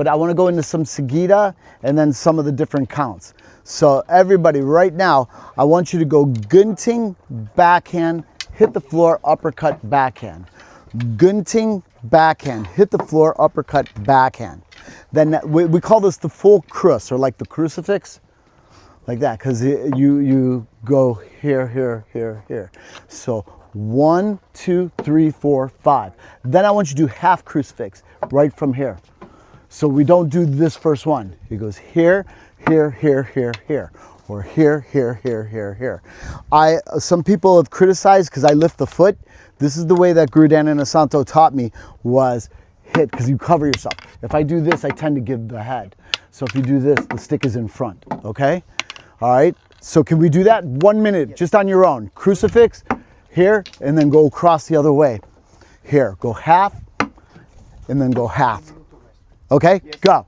but I want to go into some Sagita and then some of the different counts. So everybody right now, I want you to go gunting, backhand, hit the floor, uppercut, backhand. Gunting, backhand, hit the floor, uppercut, backhand. Then we call this the full crus, or like the crucifix, like that, because you go here, here, here, here. So 1, 2, 3, 4, 5. Then I want you to do half crucifix right from here. So we don't do this first one. It goes here, here, here, here, here, or here, here, here, here, here. Some people have criticized because I lift the foot. This is the way that Guro Ron Balicki taught me, was hit, because you cover yourself. If I do this, I tend to give the head. So if you do this, the stick is in front, okay? All right, so can we do that? 1 minute, just on your own. Crucifix, here, and then go across the other way. Here, go half, and then go half. Okay, go.